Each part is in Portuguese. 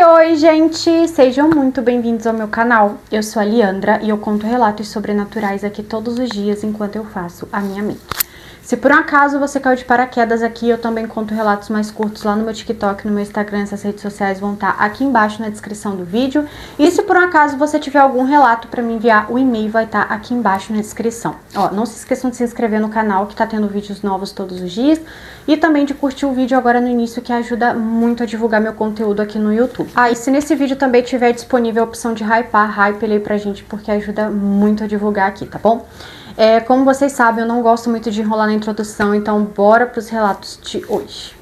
Oi, gente! Sejam muito bem-vindos ao meu canal. Eu sou a Liandra e eu conto relatos sobrenaturais aqui todos os dias enquanto eu faço a minha mente. Se por um acaso você caiu de paraquedas aqui, eu também conto relatos mais curtos lá no meu TikTok, no meu Instagram. Essas redes sociais vão estar aqui embaixo na descrição do vídeo. E se por um acaso você tiver algum relato para me enviar, o e-mail vai estar aqui embaixo na descrição. Ó, não se esqueçam de se inscrever no canal, que tá tendo vídeos novos todos os dias. E também de curtir o vídeo agora no início, que ajuda muito a divulgar meu conteúdo aqui no YouTube. E se nesse vídeo também tiver disponível a opção de hypar, hype ele aí pra gente, porque ajuda muito a divulgar aqui, tá bom? Como vocês sabem, eu não gosto muito de enrolar na introdução, então bora pros relatos de hoje.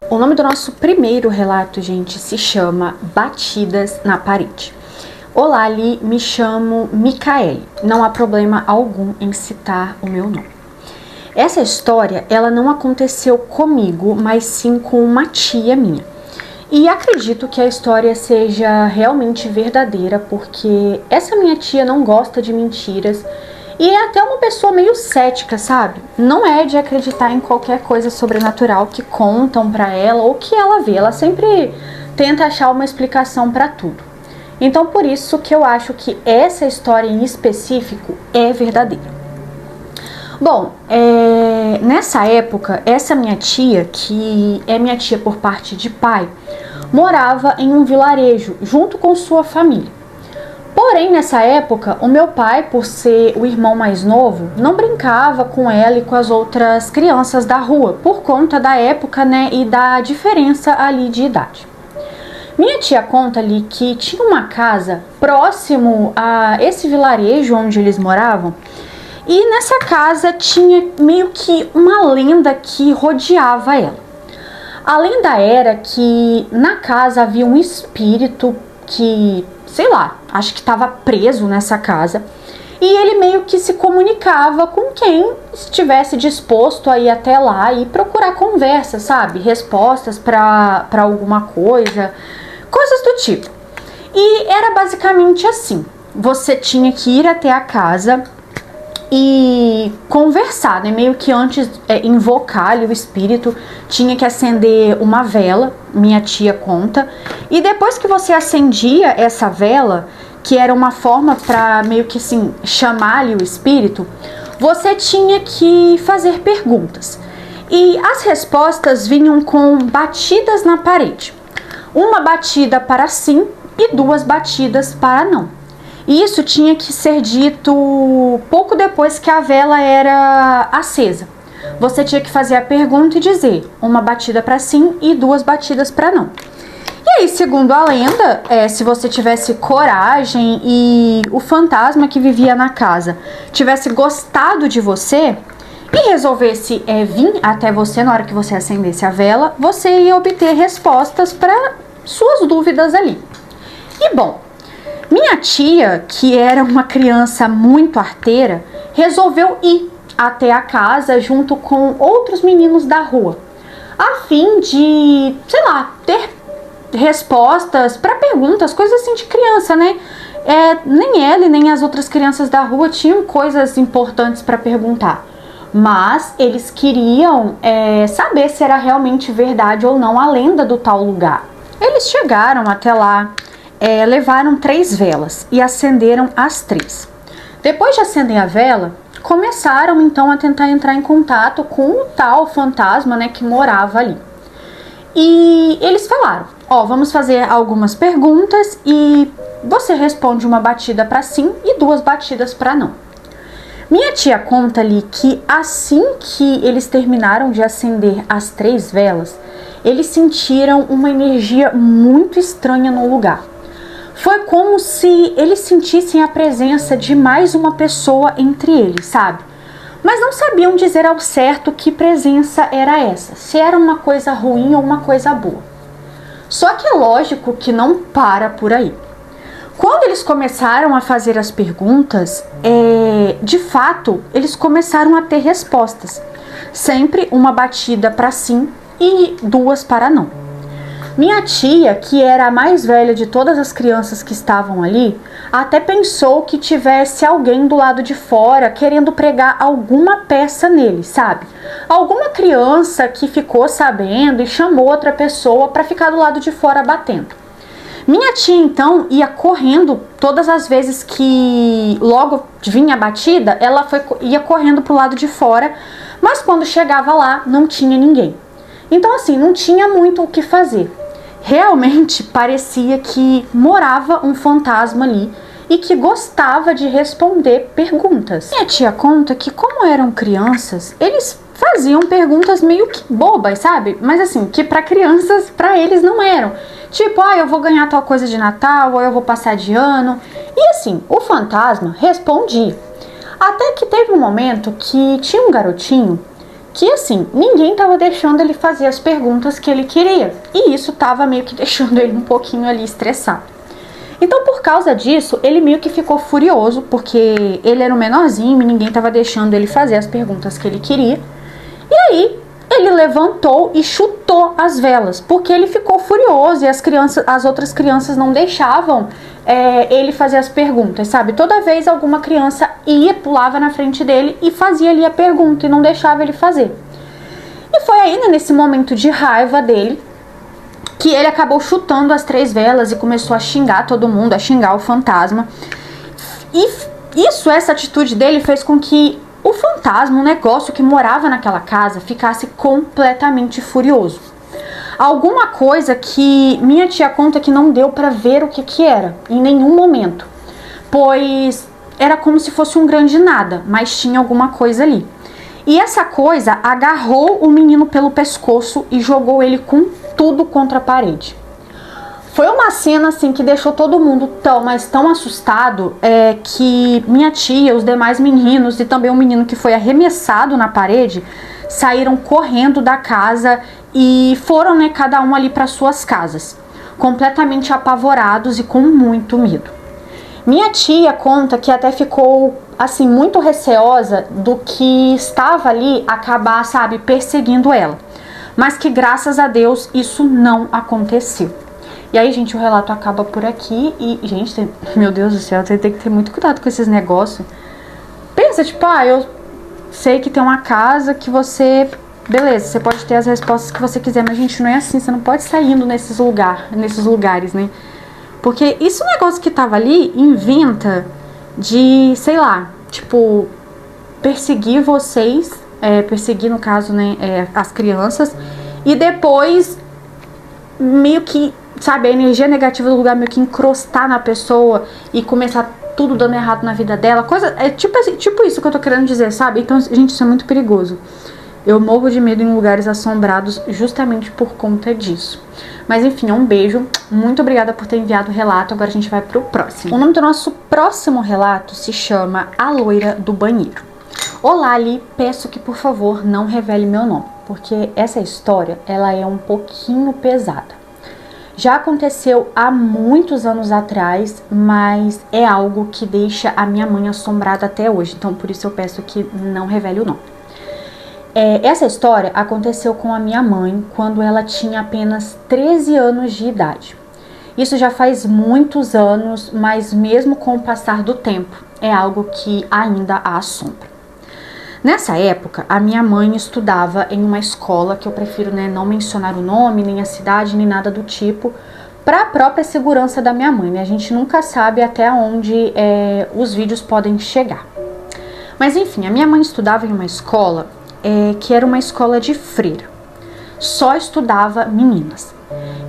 O nome do nosso primeiro relato, gente, se chama Batidas na Parede. Olá, Li, me chamo Micaele. Não há problema algum em citar o meu nome. Essa história, ela não aconteceu comigo, mas sim com uma tia minha. E acredito que a história seja realmente verdadeira, porque essa minha tia não gosta de mentiras e é até uma pessoa meio cética, sabe? Não é de acreditar em qualquer coisa sobrenatural que contam pra ela ou que ela vê. Ela sempre tenta achar uma explicação pra tudo. Então, por isso que eu acho que essa história em específico é verdadeira. Bom, nessa época, essa minha tia, que é minha tia por parte de pai, morava em um vilarejo junto com sua família. Porém, nessa época, o meu pai, por ser o irmão mais novo, não brincava com ela e com as outras crianças da rua, por conta da época, né, e da diferença ali de idade. Minha tia conta ali que tinha uma casa próximo a esse vilarejo onde eles moravam, e nessa casa tinha meio que uma lenda que rodeava ela. A lenda era que na casa havia um espírito que, sei lá, acho que estava preso nessa casa. E ele meio que se comunicava com quem estivesse disposto a ir até lá e procurar conversa, sabe? Respostas para alguma coisa, coisas do tipo. E era basicamente assim: você tinha que ir até a casa e conversar, né? Meio que antes invocar ali o espírito, tinha que acender uma vela, minha tia conta, e depois que você acendia essa vela, que era uma forma para meio que assim chamar ali o espírito, você tinha que fazer perguntas. E as respostas vinham com batidas na parede. Uma batida para sim e duas batidas para não. E isso tinha que ser dito pouco depois que a vela era acesa. Você tinha que fazer a pergunta e dizer uma batida para sim e duas batidas para não. E aí, segundo a lenda, se você tivesse coragem e o fantasma que vivia na casa tivesse gostado de você e resolvesse vir até você na hora que você acendesse a vela, você ia obter respostas para suas dúvidas ali. E bom, minha tia, que era uma criança muito arteira, resolveu ir até a casa junto com outros meninos da rua, a fim de, sei lá, ter respostas para perguntas, coisas assim de criança, né? Nem ela e nem as outras crianças da rua tinham coisas importantes para perguntar, mas eles queriam saber se era realmente verdade ou não a lenda do tal lugar. Eles chegaram até lá, levaram 3 velas e acenderam as 3. Depois de acender a vela, começaram então a tentar entrar em contato com o tal fantasma, né, que morava ali. E eles falaram: vamos fazer algumas perguntas e você responde uma batida para sim e 2 batidas para não. Minha tia conta ali que assim que eles terminaram de acender as 3 velas, eles sentiram uma energia muito estranha no lugar. Foi como se eles sentissem a presença de mais uma pessoa entre eles, sabe? Mas não sabiam dizer ao certo que presença era essa, se era uma coisa ruim ou uma coisa boa. Só que é lógico que não para por aí. Quando eles começaram a fazer as perguntas, de fato, eles começaram a ter respostas. Sempre uma batida para sim e 2 para não. Minha tia, que era a mais velha de todas as crianças que estavam ali, até pensou que tivesse alguém do lado de fora querendo pregar alguma peça nele, sabe? Alguma criança que ficou sabendo e chamou outra pessoa para ficar do lado de fora batendo. Minha tia, então, ia correndo todas as vezes que logo vinha a batida, ia correndo pro lado de fora, mas quando chegava lá, não tinha ninguém. Então, assim, não tinha muito o que fazer. Realmente parecia que morava um fantasma ali e que gostava de responder perguntas. Minha tia conta que, como eram crianças, eles faziam perguntas meio que bobas, sabe? Mas assim, que para crianças, para eles não eram. Tipo, eu vou ganhar tal coisa de Natal, ou eu vou passar de ano. E assim, o fantasma respondia. Até que teve um momento que tinha um garotinho que assim, ninguém tava deixando ele fazer as perguntas que ele queria. E isso tava meio que deixando ele um pouquinho ali estressado. Então, por causa disso, ele meio que ficou furioso, porque ele era um menorzinho e ninguém tava deixando ele fazer as perguntas que ele queria. E aí, ele levantou e chutou as velas, porque ele ficou furioso e as outras crianças não deixavam ele fazer as perguntas, sabe? Toda vez alguma criança pulava na frente dele e fazia ali a pergunta e não deixava ele fazer. E foi ainda nesse momento de raiva dele que ele acabou chutando as 3 velas e começou a xingar todo mundo, a xingar o fantasma. E essa atitude dele fez com que o fantasma, um negócio que morava naquela casa, ficasse completamente furioso. Alguma coisa que minha tia conta que não deu pra ver o que era, em nenhum momento. Pois era como se fosse um grande nada, mas tinha alguma coisa ali. E essa coisa agarrou o menino pelo pescoço e jogou ele com tudo contra a parede. Foi uma cena assim que deixou todo mundo tão assustado que minha tia, os demais meninos e também o menino que foi arremessado na parede saíram correndo da casa e foram, cada um ali para suas casas, completamente apavorados e com muito medo. Minha tia conta que até ficou assim muito receosa do que estava ali acabar, perseguindo ela, mas que graças a Deus isso não aconteceu. E aí, gente, o relato acaba por aqui e, gente, meu Deus do céu, você tem que ter muito cuidado com esses negócios. Pensa, eu sei que tem uma casa que você... Beleza, você pode ter as respostas que você quiser, mas, gente, não é assim, você não pode sair indo nesses lugares, né? Porque isso é um negócio que tava ali, inventa de, sei lá, perseguir vocês, perseguir, no caso, as crianças, e depois meio que, a energia negativa do lugar meio que encrostar na pessoa e começar tudo dando errado na vida dela. Tipo isso que eu tô querendo dizer, sabe? Então, gente, isso é muito perigoso. Eu morro de medo em lugares assombrados justamente por conta disso. Mas enfim, um beijo. Muito obrigada por ter enviado o relato. Agora a gente vai pro próximo. O nome do nosso próximo relato se chama A Loira do Banheiro. Olá, Li. Peço que, por favor, não revele meu nome, porque essa história, ela é um pouquinho pesada. Já aconteceu há muitos anos atrás, mas é algo que deixa a minha mãe assombrada até hoje. Então, por isso eu peço que não revele o nome. Essa história aconteceu com a minha mãe quando ela tinha apenas 13 anos de idade. Isso já faz muitos anos, mas mesmo com o passar do tempo, é algo que ainda a assombra. Nessa época, a minha mãe estudava em uma escola, que eu prefiro não mencionar o nome, nem a cidade, nem nada do tipo, para a própria segurança da minha mãe. A gente nunca sabe até onde os vídeos podem chegar. Mas enfim, a minha mãe estudava em uma escola que era uma escola de freira. Só estudava meninas.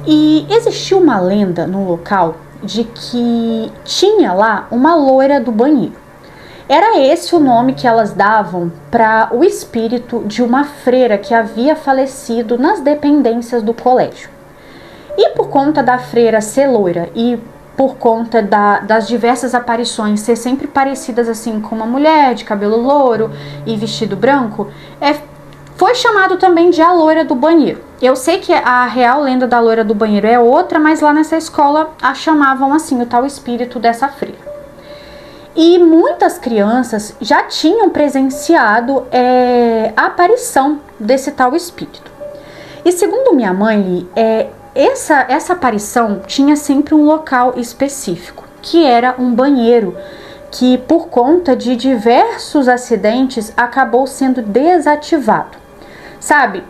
E existia uma lenda no local de que tinha lá uma loira do banheiro. Era esse o nome que elas davam para o espírito de uma freira que havia falecido nas dependências do colégio. E por conta da freira ser loira e por conta das diversas aparições ser sempre parecidas assim com uma mulher de cabelo louro e vestido branco, foi chamado também de a loira do banheiro. Eu sei que a real lenda da loira do banheiro é outra, mas lá nessa escola a chamavam assim, o tal espírito dessa freira. E muitas crianças já tinham presenciado a aparição desse tal espírito. E segundo minha mãe, essa aparição tinha sempre um local específico, que era um banheiro que, por conta de diversos acidentes, acabou sendo desativado. Sabe,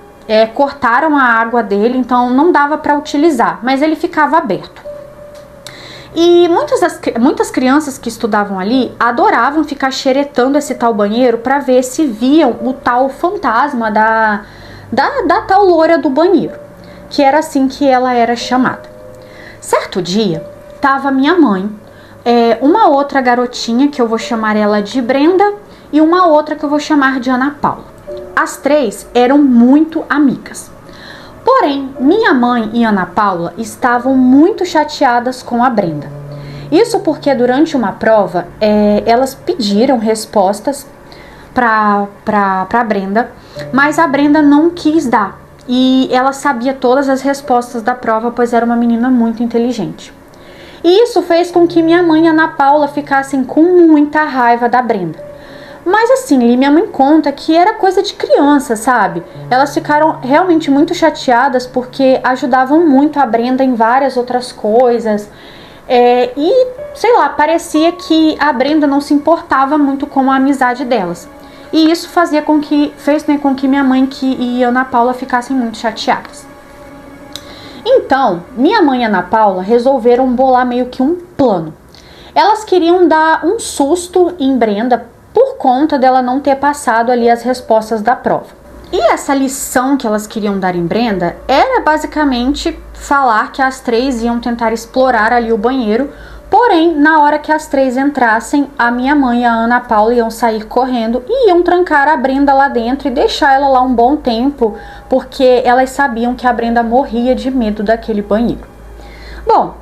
cortaram a água dele, então não dava para utilizar, mas ele ficava aberto. E muitas crianças que estudavam ali adoravam ficar xeretando esse tal banheiro para ver se viam o tal fantasma da tal loura do banheiro, que era assim que ela era chamada. Certo dia, tava minha mãe, uma outra garotinha, que eu vou chamar ela de Brenda, e uma outra que eu vou chamar de Ana Paula. As três eram muito amigas. Porém, minha mãe e Ana Paula estavam muito chateadas com a Brenda. Isso porque durante uma prova, elas pediram respostas para Brenda, mas a Brenda não quis dar. E ela sabia todas as respostas da prova, pois era uma menina muito inteligente. E isso fez com que minha mãe e Ana Paula ficassem com muita raiva da Brenda. Mas assim, minha mãe conta que era coisa de criança, sabe? Elas ficaram realmente muito chateadas porque ajudavam muito a Brenda em várias outras coisas. E, sei lá, parecia que a Brenda não se importava muito com a amizade delas. E isso fez com que minha mãe e Ana Paula ficassem muito chateadas. Então, minha mãe e Ana Paula resolveram bolar meio que um plano. Elas queriam dar um susto em Brenda por conta dela não ter passado ali as respostas da prova. E essa lição que elas queriam dar em Brenda era basicamente falar que as três iam tentar explorar ali o banheiro, porém, na hora que as três entrassem, a minha mãe e a Ana Paula iam sair correndo e iam trancar a Brenda lá dentro e deixar ela lá um bom tempo, porque elas sabiam que a Brenda morria de medo daquele banheiro. Bom,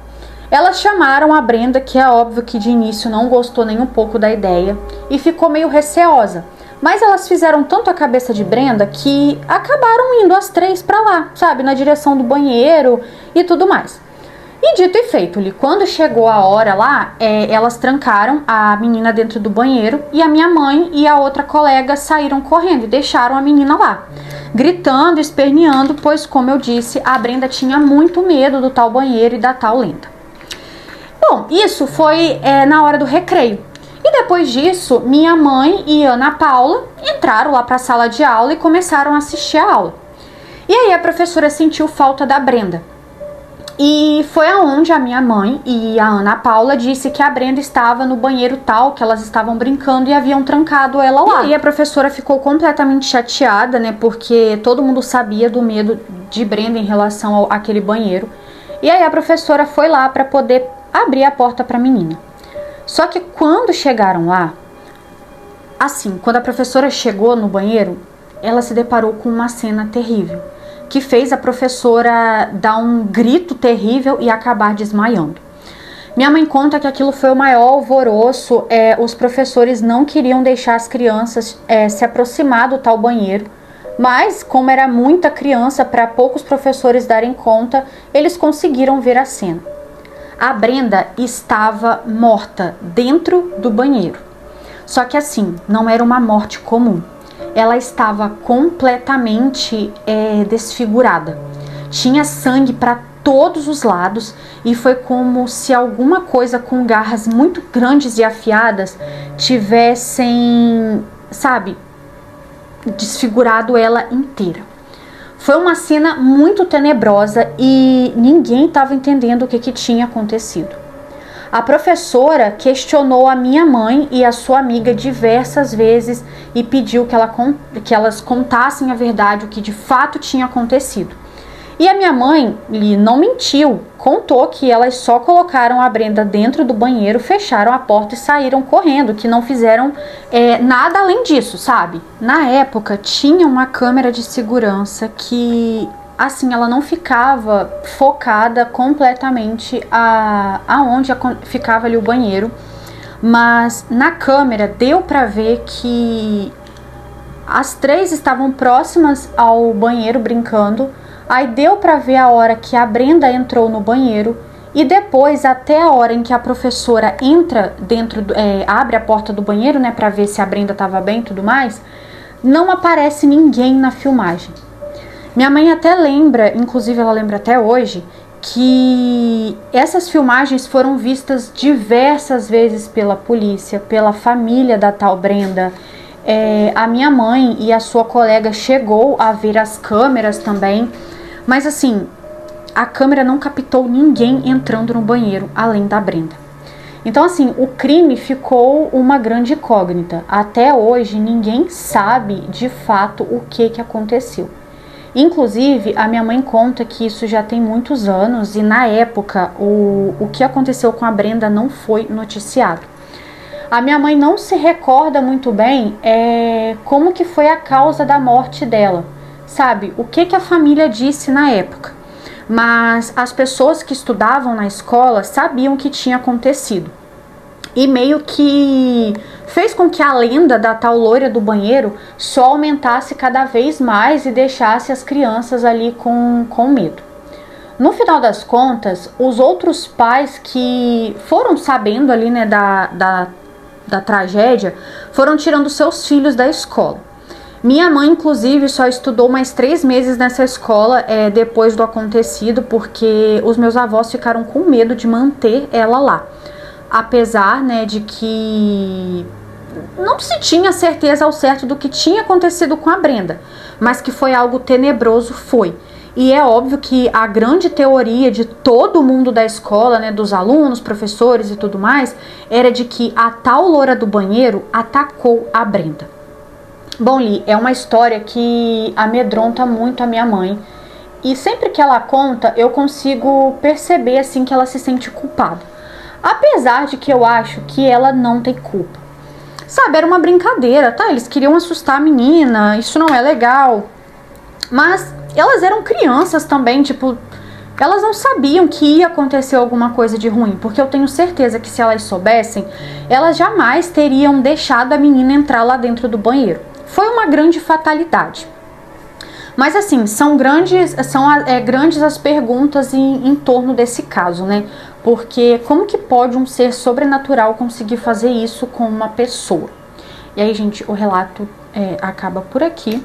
elas chamaram a Brenda, que é óbvio que de início não gostou nem um pouco da ideia e ficou meio receosa. Mas elas fizeram tanto a cabeça de Brenda que acabaram indo as três pra lá, sabe, na direção do banheiro e tudo mais. E dito e feito, quando chegou a hora lá, elas trancaram a menina dentro do banheiro e a minha mãe e a outra colega saíram correndo e deixaram a menina lá, gritando, esperneando, pois, como eu disse, a Brenda tinha muito medo do tal banheiro e da tal lenda. Bom, isso foi na hora do recreio. E depois disso, minha mãe e Ana Paula entraram lá para a sala de aula e começaram a assistir a aula. E aí a professora sentiu falta da Brenda. E foi aonde a minha mãe e a Ana Paula disse que a Brenda estava no banheiro tal, que elas estavam brincando e haviam trancado ela lá. E aí a professora ficou completamente chateada, né, porque todo mundo sabia do medo de Brenda em relação àquele banheiro. E aí a professora foi lá para poder abrir a porta para a menina. Só que quando chegaram lá, assim, quando a professora chegou no banheiro, ela se deparou com uma cena terrível, que fez a professora dar um grito terrível e acabar desmaiando. Minha mãe conta que aquilo foi o maior alvoroço, os professores não queriam deixar as crianças se aproximar do tal banheiro, mas como era muita criança para poucos professores darem conta, eles conseguiram ver a cena. A Brenda estava morta dentro do banheiro. Só que assim, não era uma morte comum. Ela estava completamente desfigurada. Tinha sangue para todos os lados e foi como se alguma coisa com garras muito grandes e afiadas tivessem, sabe, desfigurado ela inteira. Foi uma cena muito tenebrosa e ninguém estava entendendo o que tinha acontecido. A professora questionou a minha mãe e a sua amiga diversas vezes e pediu que elas contassem a verdade, o que de fato tinha acontecido. E a minha mãe não mentiu, contou que elas só colocaram a Brenda dentro do banheiro, fecharam a porta e saíram correndo, que não fizeram nada além disso, sabe? Na época tinha uma câmera de segurança que, assim, ela não ficava focada completamente aonde ficava ali o banheiro, mas na câmera deu pra ver que as três estavam próximas ao banheiro brincando. Aí deu pra ver a hora que a Brenda entrou no banheiro e depois até a hora em que a professora entra abre a porta do banheiro, né, pra ver se a Brenda tava bem e tudo mais, não aparece ninguém na filmagem. Minha mãe até lembra, inclusive ela lembra até hoje, que essas filmagens foram vistas diversas vezes pela polícia, pela família da tal Brenda. A minha mãe e a sua colega chegou a ver as câmeras também, mas assim, a câmera não captou ninguém entrando no banheiro além da Brenda. Então assim, o crime ficou uma grande incógnita. Até hoje ninguém sabe de fato o que aconteceu. Inclusive, a minha mãe conta que isso já tem muitos anos e na época o que aconteceu com a Brenda não foi noticiado. A minha mãe não se recorda muito bem como que foi a causa da morte dela, sabe? O que a família disse na época. Mas as pessoas que estudavam na escola sabiam o que tinha acontecido. E meio que fez com que a lenda da tal loira do banheiro só aumentasse cada vez mais e deixasse as crianças ali com medo. No final das contas, os outros pais que foram sabendo ali, né, da tragédia, foram tirando seus filhos da escola. Minha mãe, inclusive, só estudou mais 3 meses nessa escola depois do acontecido, porque os meus avós ficaram com medo de manter ela lá. Apesar, né, de que não se tinha certeza ao certo do que tinha acontecido com a Brenda, mas que foi algo tenebroso, foi. E é óbvio que a grande teoria de todo mundo da escola, né, dos alunos, professores e tudo mais, era de que a tal loura do banheiro atacou a Brenda. Bom, Li, é uma história que amedronta muito a minha mãe. E sempre que ela conta, eu consigo perceber assim que ela se sente culpada. Apesar de que eu acho que ela não tem culpa. Sabe, era uma brincadeira, tá? Eles queriam assustar a menina, isso não é legal. Mas elas eram crianças também, tipo, elas não sabiam que ia acontecer alguma coisa de ruim. Porque eu tenho certeza que se elas soubessem, elas jamais teriam deixado a menina entrar lá dentro do banheiro. Foi uma grande fatalidade. Mas assim, são grandes as perguntas em torno desse caso, né? Porque como que pode um ser sobrenatural conseguir fazer isso com uma pessoa? E aí, gente, o relato acaba por aqui.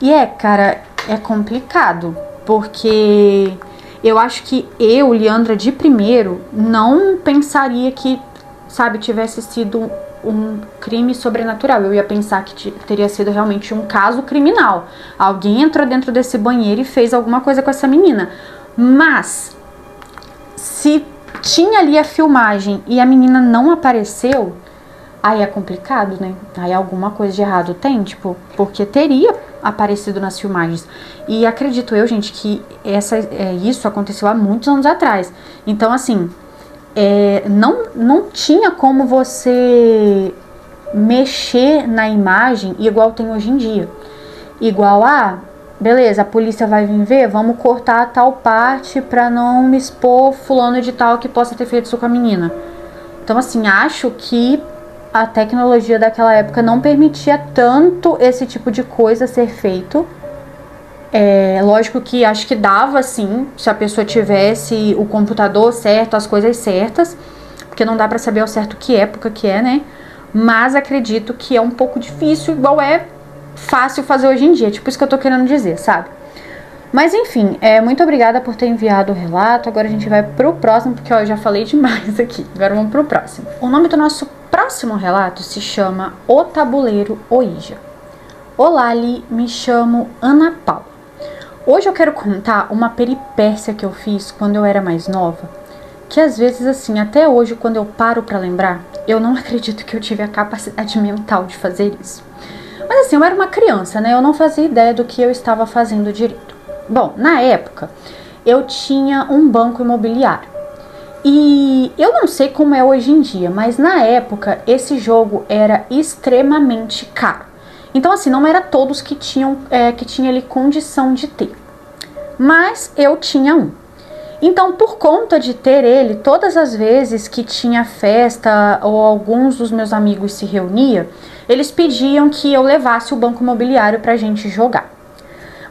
E cara, é complicado, porque eu acho que eu, Leandra, de primeiro, não pensaria que, sabe, tivesse sido um crime sobrenatural. Eu ia pensar que teria sido realmente um caso criminal. Alguém entrou dentro desse banheiro e fez alguma coisa com essa menina. Mas, se tinha ali a filmagem e a menina não apareceu, aí é complicado, né? Aí alguma coisa de errado tem, tipo, porque teria aparecido nas filmagens. E acredito eu, gente, que isso aconteceu há muitos anos atrás. Então, assim, não tinha como você mexer na imagem igual tem hoje em dia. Igual beleza, a polícia vai vir ver, vamos cortar tal parte pra não me expor fulano de tal que possa ter feito isso com a menina. Então, assim, acho que a tecnologia daquela época não permitia tanto esse tipo de coisa ser feito. Lógico que acho que dava sim, se a pessoa tivesse o computador certo, as coisas certas, porque não dá pra saber ao certo que época que né? Mas acredito que é um pouco difícil, igual é fácil fazer hoje em dia, tipo isso que eu tô querendo dizer, sabe? Mas enfim, muito obrigada por ter enviado o relato. Agora a gente vai pro próximo, porque eu já falei demais aqui. Agora vamos pro próximo. O nome do nosso próximo relato se chama O Tabuleiro Ouija. Olá, Li, me chamo Ana Paula. Hoje eu quero contar uma peripécia que eu fiz quando eu era mais nova, que às vezes, assim, até hoje, quando eu paro pra lembrar, eu não acredito que eu tive a capacidade mental de fazer isso. Mas assim, eu era uma criança, né? Eu não fazia ideia do que eu estava fazendo direito. Bom, na época, eu tinha um banco imobiliário. E eu não sei como é hoje em dia, mas na época, esse jogo era extremamente caro. Então, assim, não era todos que tinham ali condição de ter. Mas eu tinha um. Então, por conta de ter ele, todas as vezes que tinha festa ou alguns dos meus amigos se reuniam, eles pediam que eu levasse o banco imobiliário pra gente jogar.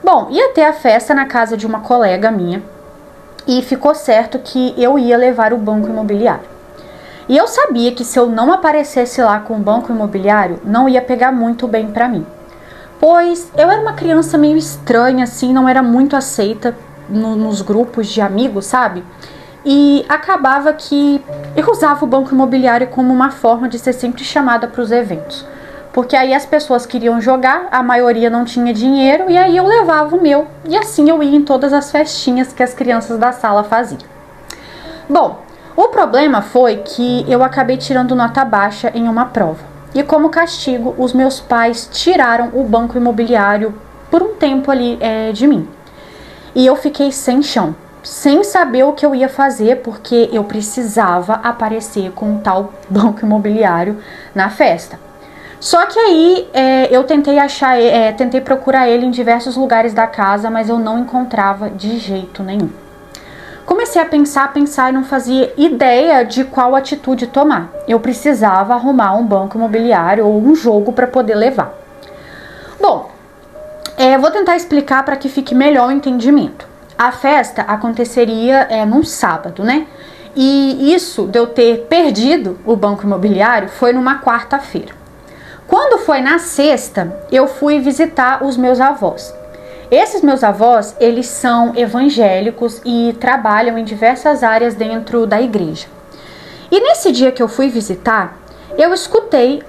Bom, ia ter a festa na casa de uma colega minha e ficou certo que eu ia levar o banco imobiliário. E eu sabia que se eu não aparecesse lá com o banco imobiliário, não ia pegar muito bem pra mim. Pois eu era uma criança meio estranha, assim, não era muito aceita nos grupos de amigos, sabe? E acabava que eu usava o banco imobiliário como uma forma de ser sempre chamada para os eventos. Porque aí as pessoas queriam jogar, a maioria não tinha dinheiro, e aí eu levava o meu. E assim eu ia em todas as festinhas que as crianças da sala faziam. Bom, o problema foi que eu acabei tirando nota baixa em uma prova. E como castigo, os meus pais tiraram o banco imobiliário por um tempo ali de mim. E eu fiquei sem chão, sem saber o que eu ia fazer, porque eu precisava aparecer com o tal banco imobiliário na festa. Só que aí eu tentei procurar ele em diversos lugares da casa, mas eu não encontrava de jeito nenhum. Comecei a pensar e não fazia ideia de qual atitude tomar. Eu precisava arrumar um banco imobiliário ou um jogo para poder levar. Bom, vou tentar explicar para que fique melhor o entendimento. A festa aconteceria num sábado, né? E isso de eu ter perdido o banco imobiliário foi numa quarta-feira. Quando foi na sexta, eu fui visitar os meus avós. Esses meus avós, eles são evangélicos e trabalham em diversas áreas dentro da igreja. E nesse dia que eu fui visitar, eu escutei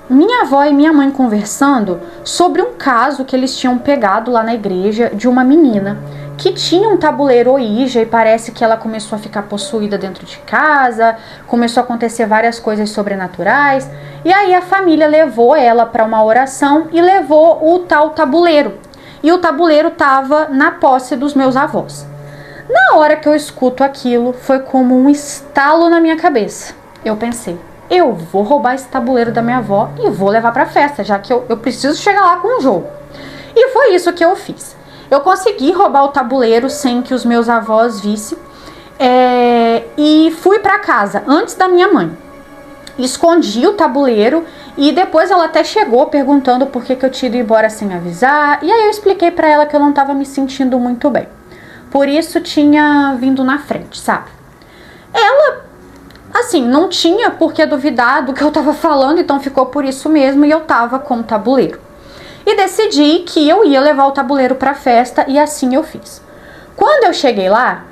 minha avó e minha mãe conversando sobre um caso que eles tinham pegado lá na igreja de uma menina que tinha um tabuleiro Ouija e parece que ela começou a ficar possuída dentro de casa, começou a acontecer várias coisas sobrenaturais, e aí a família levou ela para uma oração e levou o tal tabuleiro. E o tabuleiro estava na posse dos meus avós. Na hora que eu escuto aquilo, foi como um estalo na minha cabeça. Eu pensei, eu vou roubar esse tabuleiro da minha avó e vou levar para a festa, já que eu preciso chegar lá com um jogo. E foi isso que eu fiz. Eu consegui roubar o tabuleiro sem que os meus avós vissem e fui para casa antes da minha mãe. Escondi o tabuleiro e depois ela até chegou perguntando por que eu tinha ido embora sem avisar. E aí eu expliquei para ela que eu não estava me sentindo muito bem. Por isso tinha vindo na frente, sabe? Ela, assim, não tinha por que duvidar do que eu estava falando, então ficou por isso mesmo e eu estava com o tabuleiro. E decidi que eu ia levar o tabuleiro para a festa e assim eu fiz. Quando eu cheguei lá,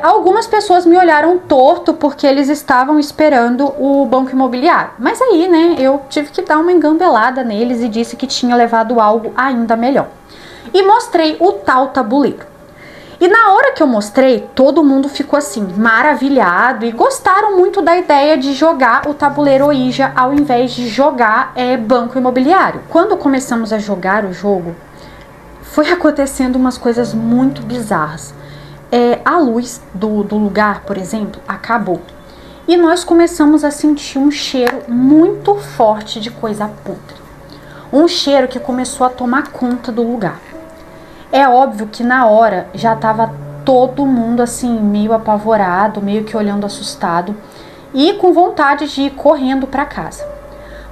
algumas pessoas me olharam torto porque eles estavam esperando o banco imobiliário. Mas aí, né, eu tive que dar uma engambelada neles e disse que tinha levado algo ainda melhor. E mostrei o tal tabuleiro. E na hora que eu mostrei, todo mundo ficou assim, maravilhado e gostaram muito da ideia de jogar o tabuleiro Ouija ao invés de jogar banco imobiliário. Quando começamos a jogar o jogo, foi acontecendo umas coisas muito bizarras. A luz do lugar, por exemplo, acabou. E nós começamos a sentir um cheiro muito forte de coisa podre. Um cheiro que começou a tomar conta do lugar. É óbvio que na hora já estava todo mundo assim, meio apavorado, meio que olhando assustado e com vontade de ir correndo para casa.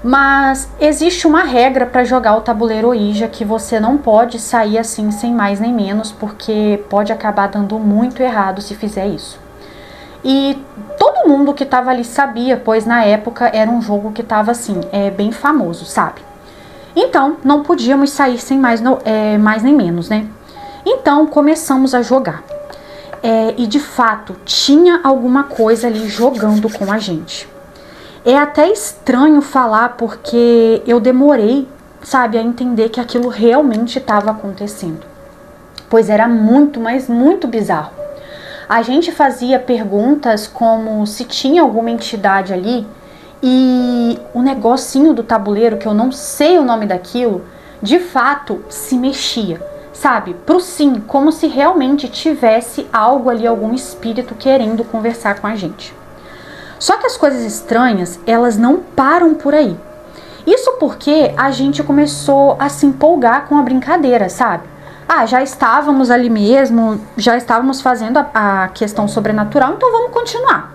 Mas existe uma regra para jogar o tabuleiro Ouija, que você não pode sair assim sem mais nem menos, porque pode acabar dando muito errado se fizer isso. E todo mundo que estava ali sabia, pois na época era um jogo que estava assim, bem famoso, sabe? Então, não podíamos sair sem mais nem menos, né? Então, começamos a jogar. E de fato, tinha alguma coisa ali jogando com a gente. É até estranho falar porque eu demorei, sabe, a entender que aquilo realmente estava acontecendo. Pois era muito, mas muito bizarro. A gente fazia perguntas como se tinha alguma entidade ali e o negocinho do tabuleiro, que eu não sei o nome daquilo, de fato se mexia, sabe? Pro sim, como se realmente tivesse algo ali, algum espírito querendo conversar com a gente. Só que as coisas estranhas, elas não param por aí. Isso porque a gente começou a se empolgar com a brincadeira, sabe? Já estávamos ali mesmo, já estávamos fazendo a questão sobrenatural, então vamos continuar.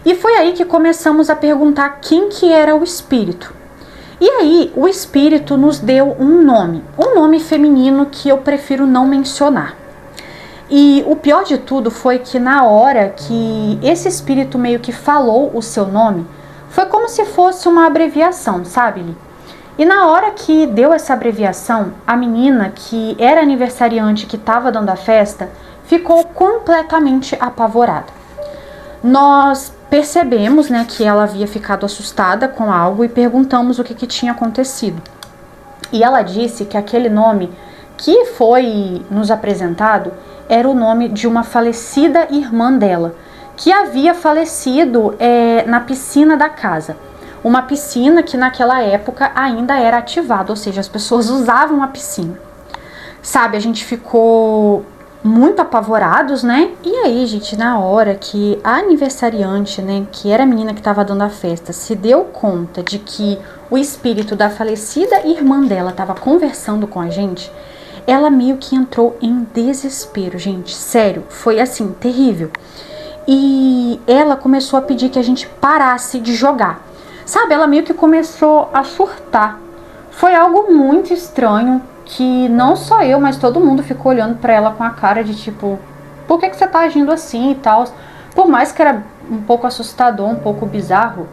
E foi aí que começamos a perguntar quem que era o espírito. E aí o espírito nos deu um nome feminino que eu prefiro não mencionar. E o pior de tudo foi que na hora que esse espírito meio que falou o seu nome, foi como se fosse uma abreviação, sabe? E na hora que deu essa abreviação, a menina que era aniversariante, que estava dando a festa, ficou completamente apavorada. Nós percebemos, né, que ela havia ficado assustada com algo e perguntamos o que tinha acontecido. E ela disse que aquele nome que foi nos apresentado era o nome de uma falecida irmã dela, que havia falecido na piscina da casa. Uma piscina que naquela época ainda era ativada, ou seja, as pessoas usavam a piscina. Sabe, a gente ficou muito apavorados, né? E aí, gente, na hora que a aniversariante, né, que era a menina que estava dando a festa, se deu conta de que o espírito da falecida irmã dela estava conversando com a gente, ela meio que entrou em desespero, gente. Sério, foi assim, terrível. E ela começou a pedir que a gente parasse de jogar. Sabe, ela meio que começou a surtar. Foi algo muito estranho, que não só eu, mas todo mundo ficou olhando pra ela com a cara de tipo, por que você tá agindo assim e tal. Por mais que era um pouco assustador, um pouco bizarro,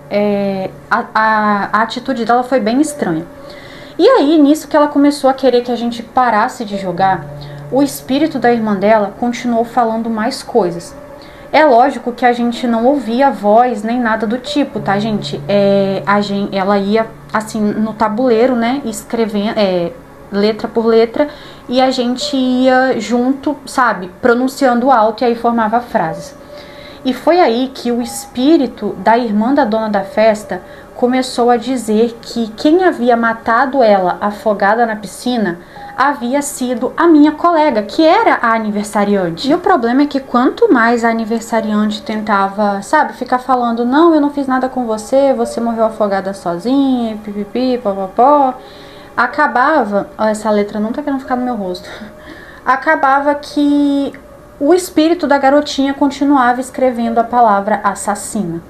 a atitude dela foi bem estranha. E aí, nisso que ela começou a querer que a gente parasse de jogar, o espírito da irmã dela continuou falando mais coisas. É lógico que a gente não ouvia a voz nem nada do tipo, tá, gente? Ela ia, assim, no tabuleiro, né, escrevendo, letra por letra, e a gente ia junto, sabe, pronunciando alto, e aí formava frases. E foi aí que o espírito da irmã da dona da festa começou a dizer que quem havia matado ela afogada na piscina havia sido a minha colega, que era a aniversariante. E o problema é que quanto mais a aniversariante tentava, sabe, ficar falando, não, eu não fiz nada com você, você morreu afogada sozinha, pipipi, popopó, acabava, ó, essa letra não tá querendo ficar no meu rosto, acabava que o espírito da garotinha continuava escrevendo a palavra assassina.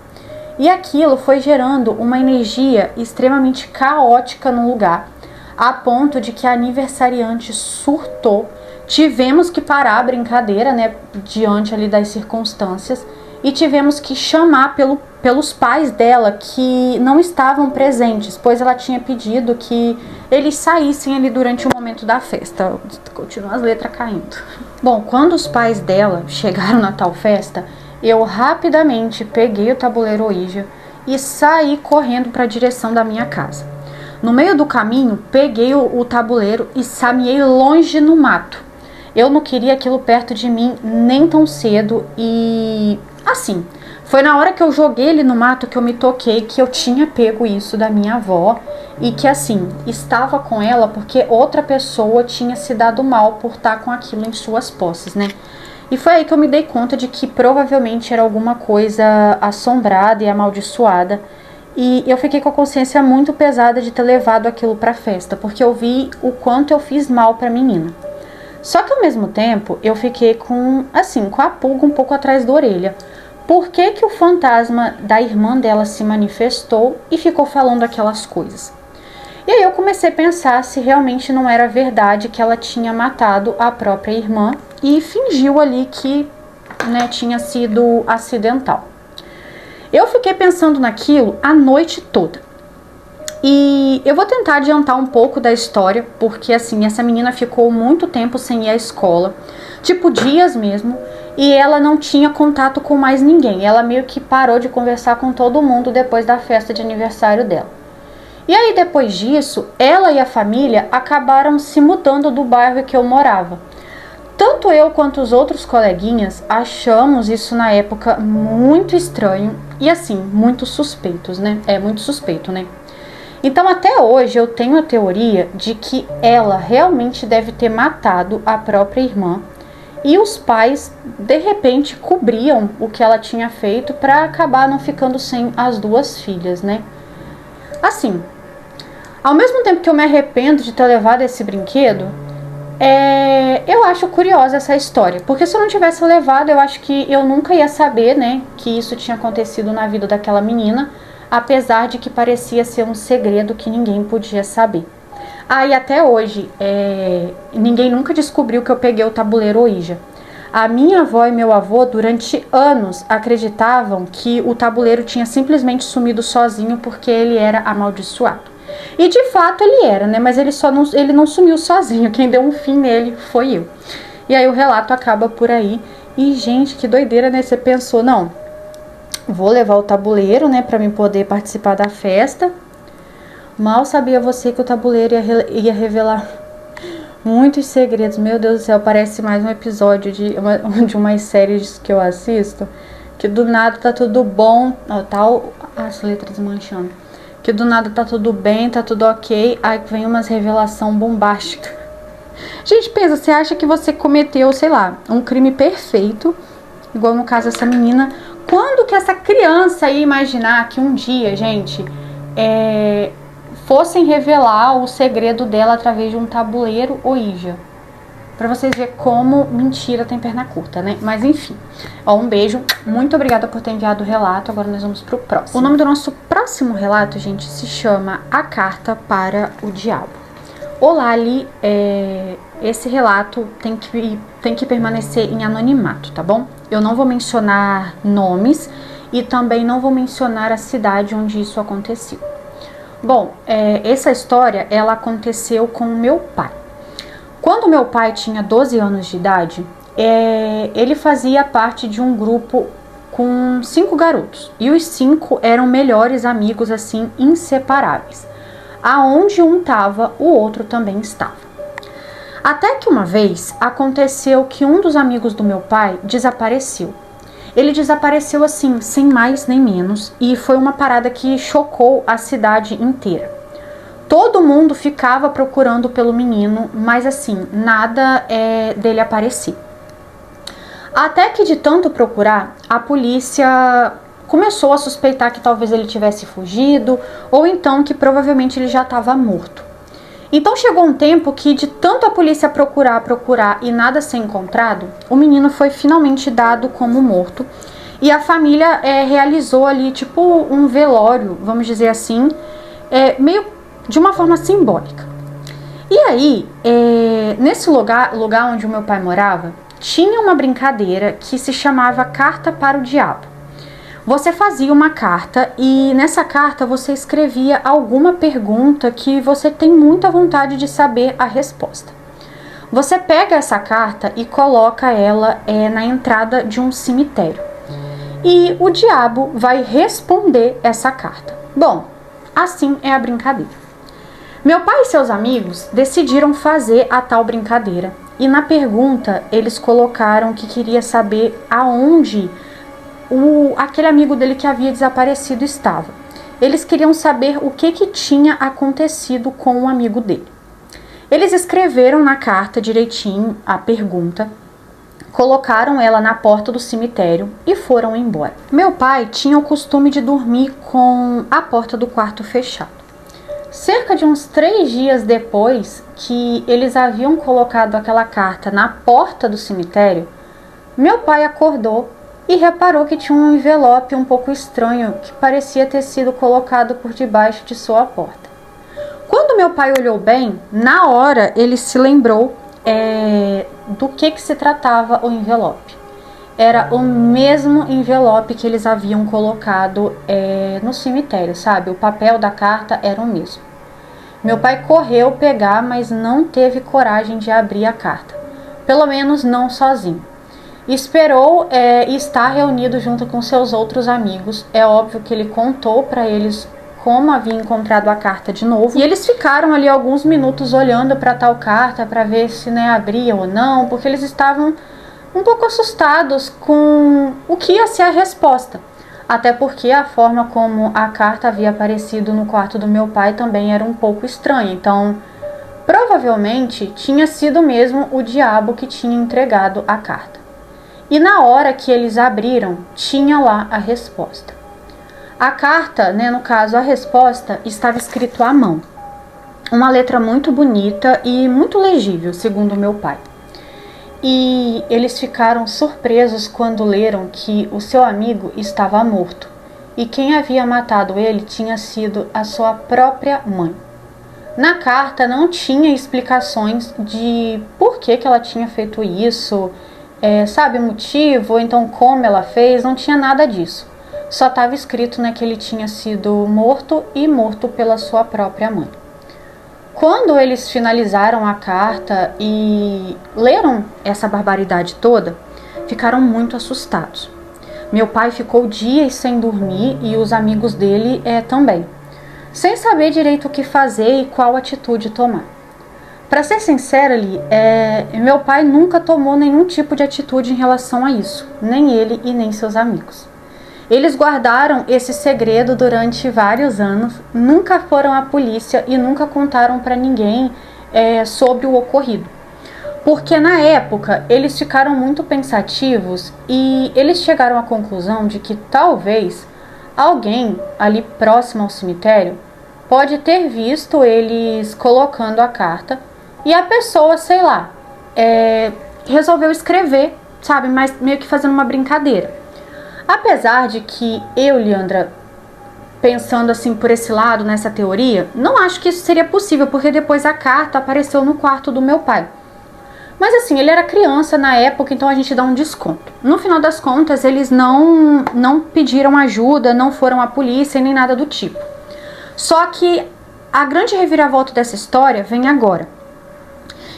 E aquilo foi gerando uma energia extremamente caótica no lugar, a ponto de que a aniversariante surtou. Tivemos que parar a brincadeira, né, diante ali das circunstâncias, e tivemos que chamar pelos pais dela, que não estavam presentes, pois ela tinha pedido que eles saíssem ali durante o momento da festa. Continua as letras caindo. Bom, quando os pais dela chegaram na tal festa, eu rapidamente peguei o tabuleiro Ouija e saí correndo para a direção da minha casa. No meio do caminho, peguei o tabuleiro e sameei longe no mato. Eu não queria aquilo perto de mim nem tão cedo e, assim, foi na hora que eu joguei ele no mato que eu me toquei que eu tinha pego isso da minha avó e que, assim, estava com ela porque outra pessoa tinha se dado mal por estar com aquilo em suas posses, né? E foi aí que eu me dei conta de que provavelmente era alguma coisa assombrada e amaldiçoada. E eu fiquei com a consciência muito pesada de ter levado aquilo pra festa, porque eu vi o quanto eu fiz mal pra menina. Só que ao mesmo tempo, eu fiquei com a pulga um pouco atrás da orelha. Por que que o fantasma da irmã dela se manifestou e ficou falando aquelas coisas? E aí eu comecei a pensar se realmente não era verdade que ela tinha matado a própria irmã e fingiu ali que, né, tinha sido acidental. Eu fiquei pensando naquilo a noite toda. E eu vou tentar adiantar um pouco da história, porque assim, essa menina ficou muito tempo sem ir à escola, tipo dias mesmo, e ela não tinha contato com mais ninguém. Ela meio que parou de conversar com todo mundo depois da festa de aniversário dela. E aí depois disso, ela e a família acabaram se mudando do bairro que eu morava. Tanto eu quanto os outros coleguinhas achamos isso na época muito estranho e assim, muito suspeitos, né? É muito suspeito, né? Então até hoje eu tenho a teoria de que ela realmente deve ter matado a própria irmã e os pais de repente cobriam o que ela tinha feito para acabar não ficando sem as duas filhas, né? Assim, ao mesmo tempo que eu me arrependo de ter levado esse brinquedo, eu acho curiosa essa história, porque se eu não tivesse levado, eu acho que eu nunca ia saber, né, que isso tinha acontecido na vida daquela menina, apesar de que parecia ser um segredo que ninguém podia saber. E até hoje, ninguém nunca descobriu que eu peguei o tabuleiro Ouija. A minha avó e meu avô, durante anos, acreditavam que o tabuleiro tinha simplesmente sumido sozinho porque ele era amaldiçoado. E de fato ele era, né? Mas ele não sumiu sozinho. Quem deu um fim nele foi eu. E aí o relato acaba por aí. E, gente, que doideira, né? Você pensou, não, vou levar o tabuleiro, né, pra mim poder participar da festa. Mal sabia você que o tabuleiro ia revelar muitos segredos. Meu Deus do céu, parece mais um episódio de umas séries que eu assisto. Que do nada tá tudo bom. Ó, tá as letras manchando. Que do nada tá tudo bem, tá tudo ok. Aí vem umas revelação bombástica. Gente, pensa, você acha que você cometeu, sei lá, um crime perfeito, igual no caso dessa menina. Quando que essa criança ia imaginar que um dia, gente, fossem revelar o segredo dela através de um tabuleiro Ouija? Pra vocês verem como mentira tem perna curta, né? Mas enfim, ó, um beijo, muito obrigada por ter enviado o relato. Agora nós vamos pro próximo. O nome do nosso próximo relato, gente, se chama A Carta para o Diabo. Olá, Ali, esse relato tem que permanecer em anonimato, tá bom? Eu não vou mencionar nomes e também não vou mencionar a cidade onde isso aconteceu. Bom, essa história, ela aconteceu com o meu pai. Quando meu pai tinha 12 anos de idade, ele fazia parte de um grupo com 5 garotos. E os 5 eram melhores amigos, assim, inseparáveis. Aonde um estava, o outro também estava. Até que uma vez aconteceu que um dos amigos do meu pai desapareceu. Ele desapareceu assim, sem mais nem menos, e foi uma parada que chocou a cidade inteira. Todo mundo ficava procurando pelo menino, mas assim, nada dele aparecer. Até que de tanto procurar, a polícia começou a suspeitar que talvez ele tivesse fugido, ou então que provavelmente ele já estava morto. Então chegou um tempo que de tanto a polícia procurar e nada ser encontrado, o menino foi finalmente dado como morto. E a família realizou ali tipo um velório, vamos dizer assim, meio de uma forma simbólica. E aí, nesse lugar onde o meu pai morava, tinha uma brincadeira que se chamava Carta para o Diabo. Você fazia uma carta e nessa carta você escrevia alguma pergunta que você tem muita vontade de saber a resposta. Você pega essa carta e coloca ela na entrada de um cemitério. E o diabo vai responder essa carta. Bom, assim é a brincadeira. Meu pai e seus amigos decidiram fazer a tal brincadeira. E na pergunta eles colocaram que queria saber aonde aquele amigo dele que havia desaparecido estava. Eles queriam saber o que tinha acontecido com o amigo dele. Eles escreveram na carta direitinho a pergunta, colocaram ela na porta do cemitério e foram embora. Meu pai tinha o costume de dormir com a porta do quarto fechada. Cerca de uns 3 dias depois que eles haviam colocado aquela carta na porta do cemitério, meu pai acordou e reparou que tinha um envelope um pouco estranho que parecia ter sido colocado por debaixo de sua porta. Quando meu pai olhou bem, na hora ele se lembrou do que se tratava o envelope. Era o mesmo envelope que eles haviam colocado no cemitério, sabe? O papel da carta era o mesmo. Meu pai correu pegar, mas não teve coragem de abrir a carta. Pelo menos não sozinho. Esperou estar reunido junto com seus outros amigos. É óbvio que ele contou para eles como havia encontrado a carta de novo. E eles ficaram ali alguns minutos olhando para tal carta para ver se abria ou não, porque eles estavam um pouco assustados com o que ia ser a resposta. Até porque a forma como a carta havia aparecido no quarto do meu pai também era um pouco estranha. Então, provavelmente tinha sido mesmo o diabo que tinha entregado a carta. E na hora que eles abriram, tinha lá a resposta. A carta, no caso a resposta, estava escrito à mão. Uma letra muito bonita e muito legível, segundo meu pai. E eles ficaram surpresos quando leram que o seu amigo estava morto. E quem havia matado ele tinha sido a sua própria mãe. Na carta não tinha explicações de por que ela tinha feito isso, sabe o motivo, ou então como ela fez, não tinha nada disso. Só estava escrito que ele tinha sido morto e morto pela sua própria mãe. Quando eles finalizaram a carta e leram essa barbaridade toda, ficaram muito assustados. Meu pai ficou dias sem dormir e os amigos dele também, sem saber direito o que fazer e qual atitude tomar. Para ser sincera, meu pai nunca tomou nenhum tipo de atitude em relação a isso, nem ele e nem seus amigos. Eles guardaram esse segredo durante vários anos, nunca foram à polícia e nunca contaram para ninguém sobre o ocorrido. Porque na época eles ficaram muito pensativos e eles chegaram à conclusão de que talvez alguém ali próximo ao cemitério pode ter visto eles colocando a carta e a pessoa, sei lá, resolveu escrever, sabe, mas meio que fazendo uma brincadeira. Apesar de que eu, Leandra, pensando assim por esse lado, nessa teoria, não acho que isso seria possível, porque depois a carta apareceu no quarto do meu pai. Mas assim, ele era criança na época, então a gente dá um desconto. No final das contas, eles não pediram ajuda, não foram à polícia nem nada do tipo. Só que a grande reviravolta dessa história vem agora.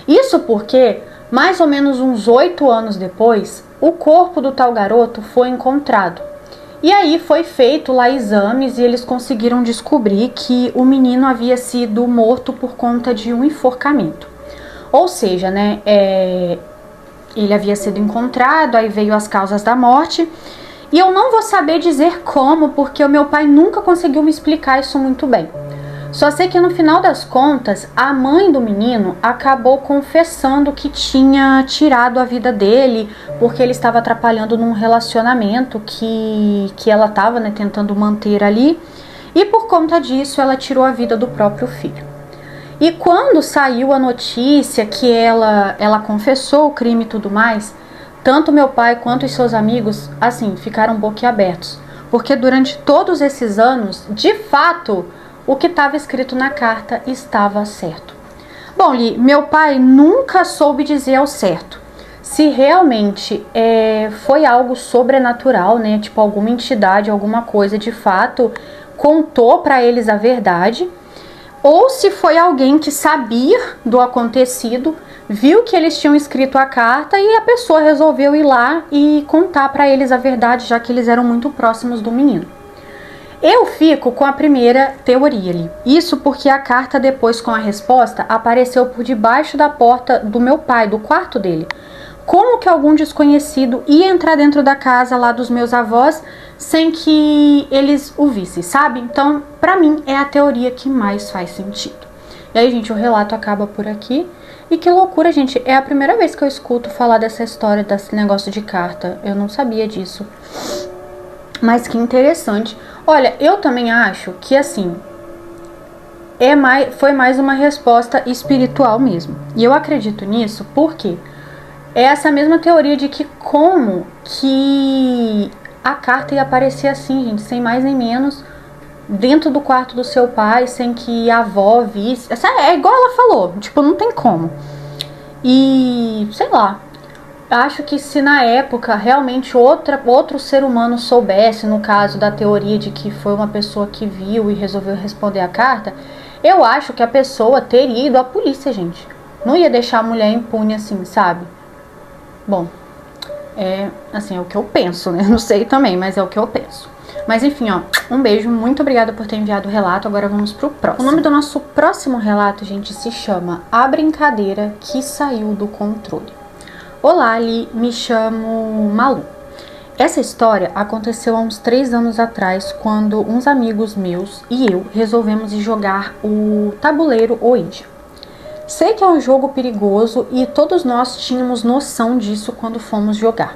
Isso porque, mais ou menos uns 8 anos depois, o corpo do tal garoto foi encontrado. E aí foi feito lá exames e eles conseguiram descobrir que o menino havia sido morto por conta de um enforcamento. Ou seja, né, ele havia sido encontrado, aí veio as causas da morte. E eu não vou saber dizer como, porque o meu pai nunca conseguiu me explicar isso muito bem. Só sei que no final das contas, a mãe do menino acabou confessando que tinha tirado a vida dele porque ele estava atrapalhando num relacionamento que ela estava, né, tentando manter ali. E por conta disso, ela tirou a vida do próprio filho. E quando saiu a notícia que ela confessou o crime e tudo mais, tanto meu pai quanto os seus amigos, assim, ficaram boquiabertos. Porque durante todos esses anos, de fato, o que estava escrito na carta estava certo. Bom, Li, meu pai nunca soube dizer ao certo se realmente foi algo sobrenatural, né? Tipo, alguma entidade, alguma coisa de fato contou para eles a verdade, ou se foi alguém que sabia do acontecido, viu que eles tinham escrito a carta e a pessoa resolveu ir lá e contar para eles a verdade, já que eles eram muito próximos do menino. Eu fico com a primeira teoria ali. Isso porque a carta, depois com a resposta, apareceu por debaixo da porta do meu pai, do quarto dele. Como que algum desconhecido ia entrar dentro da casa lá dos meus avós sem que eles o vissem, sabe? Então, pra mim, é a teoria que mais faz sentido. E aí, gente, o relato acaba por aqui. E que loucura, gente. É a primeira vez que eu escuto falar dessa história, desse negócio de carta. Eu não sabia disso. Mas que interessante. Olha, eu também acho que, assim, foi mais uma resposta espiritual mesmo. E eu acredito nisso porque é essa mesma teoria de que como que a carta ia aparecer assim, gente, sem mais nem menos, dentro do quarto do seu pai, sem que a avó visse. É igual ela falou, tipo, não tem como. E, sei lá, acho que se na época realmente outro ser humano soubesse, no caso da teoria de que foi uma pessoa que viu e resolveu responder a carta, eu acho que a pessoa teria ido à polícia, gente. Não ia deixar a mulher impune assim, sabe? Bom, assim, é o que eu penso, né? Não sei também, mas é o que eu penso. Mas enfim, ó, um beijo, muito obrigada por ter enviado o relato. Agora vamos pro próximo. O nome do nosso próximo relato, gente, se chama A Brincadeira que Saiu do Controle. Olá, Ali, me chamo Malu. Essa história aconteceu há uns 3 anos atrás, quando uns amigos meus e eu resolvemos ir jogar o tabuleiro Ouija. Sei que é um jogo perigoso e todos nós tínhamos noção disso quando fomos jogar.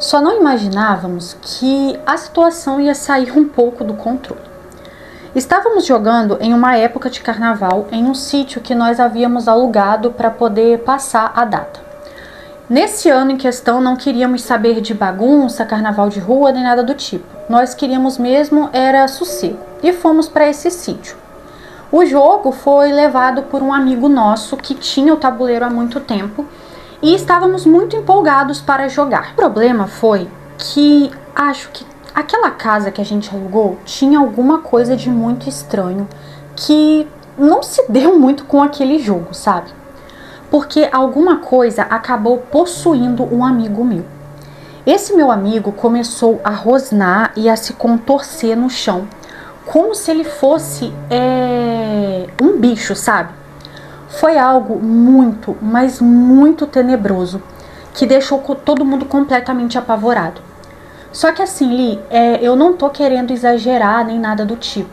Só não imaginávamos que a situação ia sair um pouco do controle. Estávamos jogando em uma época de carnaval em um sítio que nós havíamos alugado para poder passar a data. Nesse ano em questão não queríamos saber de bagunça, carnaval de rua, nem nada do tipo. Nós queríamos mesmo era sossego e fomos para esse sítio. O jogo foi levado por um amigo nosso que tinha o tabuleiro há muito tempo e estávamos muito empolgados para jogar. O problema foi que acho que aquela casa que a gente alugou tinha alguma coisa de muito estranho que não se deu muito com aquele jogo, sabe? Porque alguma coisa acabou possuindo um amigo meu. Esse meu amigo começou a rosnar e a se contorcer no chão, como se ele fosse um bicho, sabe? Foi algo muito, mas muito tenebroso, que deixou todo mundo completamente apavorado. Só que assim, Li, eu não tô querendo exagerar nem nada do tipo.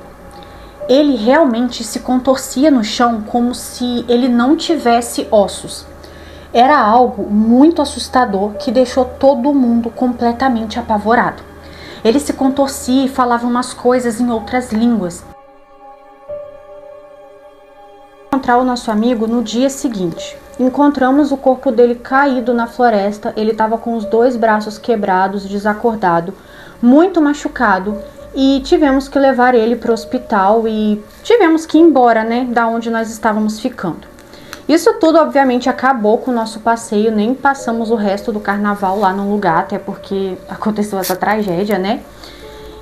Ele realmente se contorcia no chão como se ele não tivesse ossos. Era algo muito assustador que deixou todo mundo completamente apavorado. Ele se contorcia e falava umas coisas em outras línguas. Encontrar o nosso amigo no dia seguinte. Encontramos o corpo dele caído na floresta. Ele estava com os 2 braços quebrados, desacordado, muito machucado, e tivemos que levar ele para o hospital e tivemos que ir embora, né, da onde nós estávamos ficando. Isso tudo obviamente acabou com o nosso passeio, nem passamos o resto do carnaval lá no lugar, até porque aconteceu essa tragédia, né?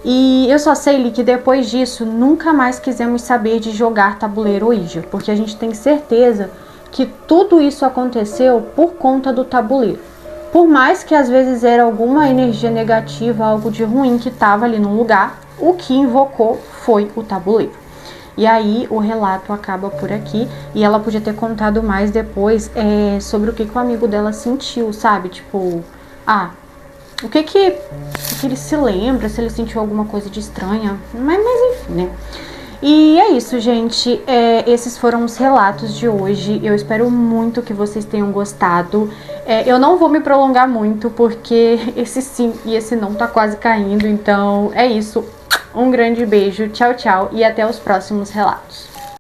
E eu só sei, Li, que depois disso nunca mais quisemos saber de jogar tabuleiro Ouija, porque a gente tem certeza que tudo isso aconteceu por conta do tabuleiro. Por mais que às vezes era alguma energia negativa, algo de ruim que estava ali no lugar, o que invocou foi o tabuleiro. E aí o relato acaba por aqui, e ela podia ter contado mais depois sobre o que o amigo dela sentiu, sabe? Tipo, o que ele se lembra, se ele sentiu alguma coisa de estranha, mas enfim, né? E é isso, gente. Esses foram os relatos de hoje. Eu espero muito que vocês tenham gostado. Eu não vou me prolongar muito, porque esse sim e esse não tá quase caindo. Então é isso. Um grande beijo, tchau, tchau, e até os próximos relatos.